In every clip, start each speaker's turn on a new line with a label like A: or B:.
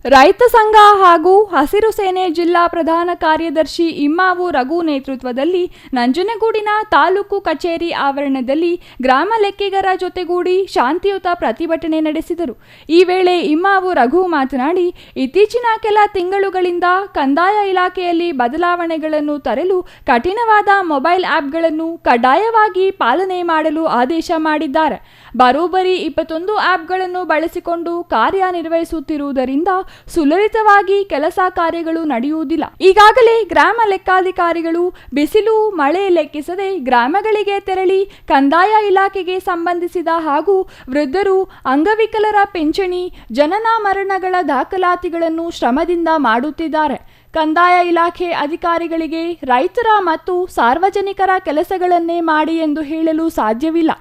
A: ರೈತ ಸಂಘ ಹಾಗೂ ಹಸಿರು ಸೇನೆ ಜಿಲ್ಲಾ ಪ್ರಧಾನ ಕಾರ್ಯದರ್ಶಿ ಇಮ್ಮಾವು ರಘು ನೇತೃತ್ವದಲ್ಲಿ ನಂಜನಗೂಡಿನ ತಾಲೂಕು ಕಚೇರಿ ಆವರಣದಲ್ಲಿ ಗ್ರಾಮ ಲೆಕ್ಕಿಗರ ಜೊತೆಗೂಡಿ ಶಾಂತಿಯುತ ಪ್ರತಿಭಟನೆ ನಡೆಸಿದರು. ಈ ವೇಳೆ ಇಮ್ಮಾವು ರಘು ಮಾತನಾಡಿ, ಇತ್ತೀಚಿನ ಕೆಲ ತಿಂಗಳುಗಳಿಂದ ಕಂದಾಯ ಇಲಾಖೆಯಲ್ಲಿ ಬದಲಾವಣೆಗಳನ್ನು ತರಲು ಕಠಿಣವಾದ ಮೊಬೈಲ್ ಆ್ಯಪ್ಗಳನ್ನು ಕಡ್ಡಾಯವಾಗಿ ಪಾಲನೆ ಮಾಡಲು ಆದೇಶ ಮಾಡಿದ್ದಾರೆ. ಬರೋಬ್ಬರಿ 21 ಆ್ಯಪ್ಗಳನ್ನು ಬಳಸಿಕೊಂಡು ಕಾರ್ಯನಿರ್ವಹಿಸುತ್ತಿರುವುದರಿಂದ ಸುಲಲಿತವಾಗಿ ಕೆಲಸ ಕಾರ್ಯಗಳು ನಡೆಯುವುದಿಲ್ಲ. ಈಗಾಗಲೇ ಗ್ರಾಮ ಲೆಕ್ಕಾಧಿಕಾರಿಗಳು ಬಿಸಿಲು ಮಳೆ ಲೆಕ್ಕಿಸದೆ ಗ್ರಾಮಗಳಿಗೆ ತೆರಳಿ ಕಂದಾಯ ಇಲಾಖೆಗೆ ಸಂಬಂಧಿಸಿದ ಹಾಗೂ ವೃದ್ಧರು, ಅಂಗವಿಕಲರ ಪಿಂಚಣಿ, ಜನನ ಮರಣಗಳ ದಾಖಲಾತಿಗಳನ್ನು ಶ್ರಮದಿಂದ ಮಾಡುತ್ತಿದ್ದಾರೆ. ಕಂದಾಯ ಇಲಾಖೆ ಅಧಿಕಾರಿಗಳಿಗೆ ರೈತರ ಮತ್ತು ಸಾರ್ವಜನಿಕರ ಕೆಲಸಗಳನ್ನೇ ಮಾಡಿ ಎಂದು ಹೇಳಲು ಸಾಧ್ಯವಿಲ್ಲ.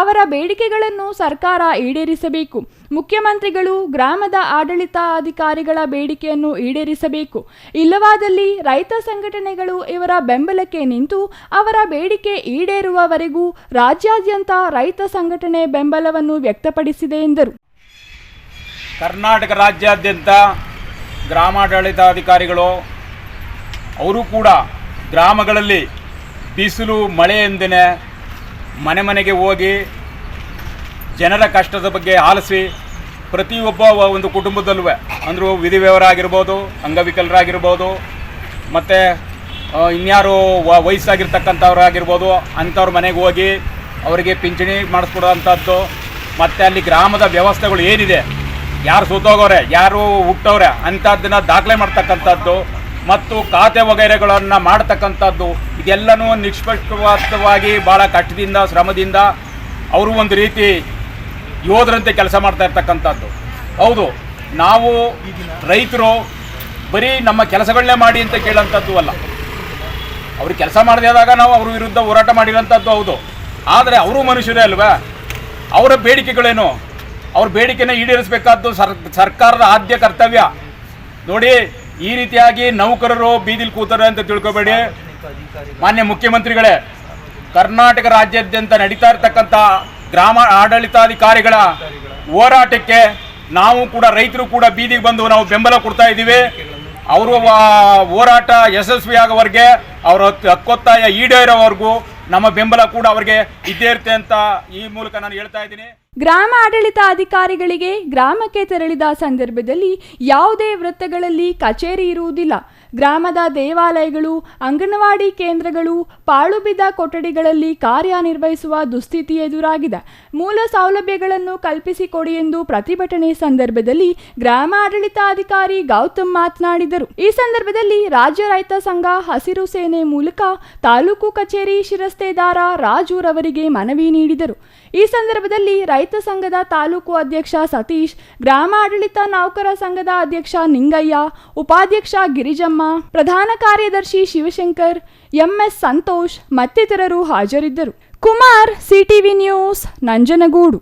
A: ಅವರ ಬೇಡಿಕೆಗಳನ್ನು ಸರ್ಕಾರ ಈಡೇರಿಸಬೇಕು. ಮುಖ್ಯಮಂತ್ರಿಗಳು ಗ್ರಾಮದ ಆಡಳಿತಾಧಿಕಾರಿಗಳ ಬೇಡಿಕೆಯನ್ನು ಈಡೇರಿಸಬೇಕು. ಇಲ್ಲವಾದಲ್ಲಿ ರೈತ ಸಂಘಟನೆಗಳು ಇವರ ಬೆಂಬಲಕ್ಕೆ ನಿಂತು ಅವರ ಬೇಡಿಕೆ ಈಡೇರುವವರೆಗೂ ರಾಜ್ಯಾದ್ಯಂತ ರೈತ ಸಂಘಟನೆ ಬೆಂಬಲವನ್ನು ವ್ಯಕ್ತಪಡಿಸಿದೆ ಎಂದರು.
B: ಕರ್ನಾಟಕ ರಾಜ್ಯಾದ್ಯಂತ ಗ್ರಾಮಾಡಳಿತಾಧಿಕಾರಿಗಳು ಅವರು ಕೂಡ ಗ್ರಾಮಗಳಲ್ಲಿ ಬಿಸಿಲು ಮಳೆ ಎಂದೇ ಮನೆ ಮನೆಗೆ ಹೋಗಿ ಜನರ ಕಷ್ಟದ ಬಗ್ಗೆ ಆಲಿಸಿ ಪ್ರತಿಯೊಬ್ಬ ಒಂದು ಕುಟುಂಬದಲ್ಲೂ ಅಂದರೂ ವಿಧಿವ್ಯವರ ಆಗಿರ್ಬೋದು, ಅಂಗವಿಕಲರಾಗಿರ್ಬೋದು, ಮತ್ತು ಇನ್ಯಾರು ವಯಸ್ಸಾಗಿರ್ತಕ್ಕಂಥವ್ರಾಗಿರ್ಬೋದು ಅಂಥವ್ರ ಮನೆಗೆ ಹೋಗಿ ಅವರಿಗೆ ಪಿಂಚಣಿ ಮಾಡಿಸ್ಕೊಡೋವಂಥದ್ದು, ಮತ್ತು ಅಲ್ಲಿ ಗ್ರಾಮದ ವ್ಯವಸ್ಥೆಗಳು ಏನಿದೆ, ಯಾರು ಸುತ್ತೋಗೋರೆ, ಯಾರು ಹುಟ್ಟವ್ರೆ ಅಂಥದ್ದನ್ನು ದಾಖಲೆ ಮಾಡ್ತಕ್ಕಂಥದ್ದು ಮತ್ತು ಖಾತೆ ವಗೈರೆಗಳನ್ನು ಮಾಡ್ತಕ್ಕಂಥದ್ದು, ಇದೆಲ್ಲನೂ ನಿಷ್ಪಕ್ಷಪಾತವಾಗಿ ಭಾಳ ಕಷ್ಟದಿಂದ ಶ್ರಮದಿಂದ ಅವರು ಒಂದು ರೀತಿ ಯೋಧರಂತೆ ಕೆಲಸ ಮಾಡ್ತಾ ಇರ್ತಕ್ಕಂಥದ್ದು. ಹೌದು, ನಾವು ರೈತರು ಬರೀ ನಮ್ಮ ಕೆಲಸಗಳನ್ನೇ ಮಾಡಿ ಅಂತ ಕೇಳೋಂಥದ್ದು ಅಲ್ಲ. ಅವ್ರಿಗೆ ಕೆಲಸ ಮಾಡದೇ ಆದಾಗ ನಾವು ಅವ್ರ ವಿರುದ್ಧ ಹೋರಾಟ ಮಾಡಿರೋಂಥದ್ದು ಹೌದು. ಆದರೆ ಅವರು ಮನುಷ್ಯರೇ ಅಲ್ವಾ? ಅವರ ಬೇಡಿಕೆಗಳೇನು? ಅವ್ರ ಬೇಡಿಕೆನ ಈಡೇರಿಸಬೇಕಾದ್ದು ಸರ್ಕಾರದ ಆದ್ಯ ಕರ್ತವ್ಯ. ನೋಡಿ, ಈ ರೀತಿಯಾಗಿ ನೌಕರರು ಬೀದಿಲಿ ಕೂತಾರೆ ಅಂತ ತಿಳ್ಕೊಬೇಡಿ. ಮಾನ್ಯ ಮುಖ್ಯಮಂತ್ರಿಗಳೇ, ಕರ್ನಾಟಕ ರಾಜ್ಯಾದ್ಯಂತ ನಡೀತಾ ಇರ್ತಕ್ಕಂಥ ಗ್ರಾಮ ಆಡಳಿತಾಧಿಕಾರಿಗಳ ಹೋರಾಟಕ್ಕೆ ನಾವು ಕೂಡ ರೈತರು ಕೂಡ ಬೀದಿಗೆ ಬಂದು ನಾವು ಬೆಂಬಲ ಕೊಡ್ತಾ ಇದ್ದೀವಿ. ಅವರು ಹೋರಾಟ ಯಶಸ್ವಿಯಾಗೋವರೆಗೆ ಅವರ ಹಕ್ಕೊತ್ತಾಯ ಈಡೇರೋವರೆಗೂ ನಮ್ಮ ಬೆಂಬಲ ಕೂಡ ಅವರಿಗೆ ಇದ್ದೇ ಇರುತ್ತೆ ಅಂತ ಈ ಮೂಲಕ ನಾನು ಹೇಳ್ತಾ ಇದ್ದೀನಿ.
A: ಗ್ರಾಮ ಆಡಳಿತ ಅಧಿಕಾರಿಗಳಿಗೆ ಗ್ರಾಮಕ್ಕೆ ತೆರಳಿದ ಸಂದರ್ಭದಲ್ಲಿ ಯಾವುದೇ ವೃತ್ತಗಳಲ್ಲಿ ಕಚೇರಿ ಇರುವುದಿಲ್ಲ. ಗ್ರಾಮದ ದೇವಾಲಯಗಳು, ಅಂಗನವಾಡಿ ಕೇಂದ್ರಗಳು, ಪಾಳು ಬಿದ್ದ ಕೊಠಡಿಗಳಲ್ಲಿ ಕಾರ್ಯನಿರ್ವಹಿಸುವ ದುಸ್ಥಿತಿ ಎದುರಾಗಿದೆ. ಮೂಲ ಸೌಲಭ್ಯಗಳನ್ನು ಕಲ್ಪಿಸಿಕೊಡಿ ಎಂದು ಪ್ರತಿಭಟನೆ ಸಂದರ್ಭದಲ್ಲಿ ಗ್ರಾಮ ಆಡಳಿತಾಧಿಕಾರಿ ಗೌತಮ್ ಮಾತನಾಡಿದರು. ಈ ಸಂದರ್ಭದಲ್ಲಿ ರಾಜ್ಯ ರೈತ ಸಂಘ ಹಸಿರು ಸೇನೆ ಮೂಲಕ ತಾಲೂಕು ಕಚೇರಿ ಶಿರಸ್ತೇದಾರ ರಾಜೂರವರಿಗೆ ಮನವಿ ನೀಡಿದರು. ಈ ಸಂದರ್ಭದಲ್ಲಿ ರೈತ ಸಂಘದ ತಾಲೂಕು ಅಧ್ಯಕ್ಷ ಸತೀಶ್, ಗ್ರಾಮ ಆಡಳಿತ ನೌಕರ ಸಂಘದ ಅಧ್ಯಕ್ಷ ನಿಂಗಯ್ಯ, ಉಪಾಧ್ಯಕ್ಷ ಗಿರಿಜಮ್ಮ, ಪ್ರಧಾನ ಕಾರ್ಯದರ್ಶಿ ಶಿವಶಂಕರ್, ಎಂಎಸ್ ಸಂತೋಷ್ ಮತ್ತಿತರರು ಹಾಜರಿದ್ದರು. Kumar, CTV news, Nanjangud.